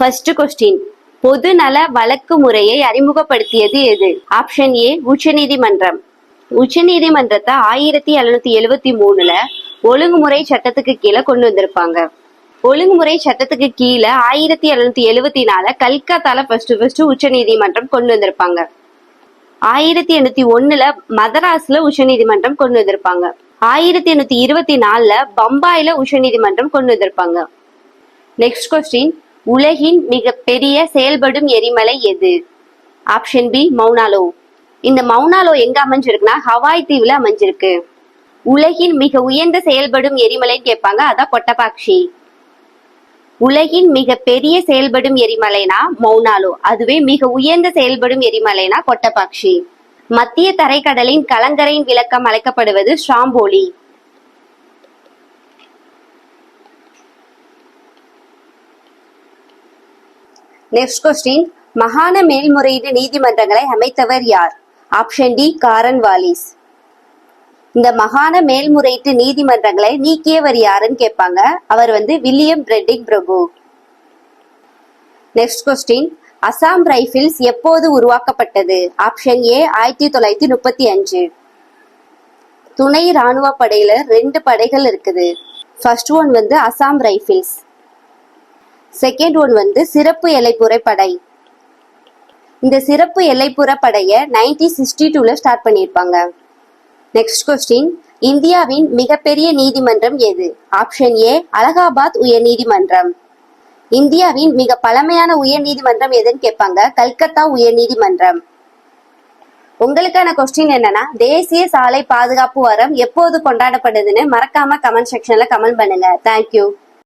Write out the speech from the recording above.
First question, பொது நல வழக்கு முறையை அறிமுகப்படுத்தியது எது? ஆப்ஷன் ஏ உச்சநீதிமன்றம். உச்சநீதிமன்றத்தை 1773ல ஒழுங்குமுறை சட்டத்துக்கு கீழே கொண்டு வந்திருப்பாங்க. ஒழுங்குமுறை சட்டத்துக்கு கீழே 1774 கல்கத்தால ஃபர்ஸ்ட் உச்சநீதிமன்றம் கொண்டு வந்திருப்பாங்க. 1801ல மதராஸ்ல உச்சநீதிமன்றம் கொண்டு வந்திருப்பாங்க. 1824ல பம்பாயில உச்சநீதிமன்றம் கொண்டு வந்திருப்பாங்க. நெக்ஸ்ட் கொஸ்டின், உலகின் மிக பெரிய செயல்படும் எரிமலை எது? Option B Mauna Loa. இந்த மௌனாலோ எங்க அமைஞ்சிருக்குன்னா ஹவாய் தீவுல அமைஞ்சிருக்கு. உலகின் மிக உயர்ந்த செயல்படும் எரிமலைன்னு கேட்பாங்க, அதான் கொட்டபாக்ஷி. உலகின் மிக பெரிய செயல்படும் எரிமலைனா மௌனாலோ, அதுவே மிக உயர்ந்த செயல்படும் எரிமலைனா கொட்டபாக்ஷி. மத்திய தரைக்கடலின் கலங்கரையின் விளக்கம் அழைக்கப்படுவது ஸ்ட்ராம்போலி. நெக்ஸ்ட் கொஸ்டின், மாகாண மேல்முறையீடு நீதிமன்றங்களை அமைத்தவர் யார்? ஆப்ஷன் டி காரன் வாலிஸ். இந்த மாகாண மேல்முறையீட்டு நீதிமன்றங்களை நீக்கியவர் யாருன்னு கேட்பாங்க, அவர் வில்லியம் பிரெட்டிக் பிரபு. நெக்ஸ்ட் கொஸ்டின், அசாம் ரைபிள்ஸ் எப்போது உருவாக்கப்பட்டது? Option A 1935. துணை ராணுவ படையில 2 படைகள் இருக்குது. First one Assam Rifles, second one சிறப்பு எல்லைப்புற படை. இந்த சிறப்பு எல்லைப்புற படைய 1962ல ஸ்டார்ட் பண்ணியிருப்பாங்க. நெக்ஸ்ட் கொஸ்டின், இந்தியாவின் மிகப்பெரிய நீதிமன்றம் எது? ஆப்ஷன் ஏ அலகாபாத் உயர் நீதிமன்றம். இந்தியாவின் மிக பழமையான உயர் நீதிமன்றம் எதுன்னு கேட்பாங்க, கல்கத்தா உயர் நீதிமன்றம். உங்களுக்கான கொஸ்டின் என்னன்னா, தேசிய சாலை பாதுகாப்பு வாரம் எப்போது கொண்டாடப்படுதுன்னு மறக்காம கமெண்ட் செக்ஷன்ல கமெண்ட் பண்ணுங்க. தேங்க்யூ.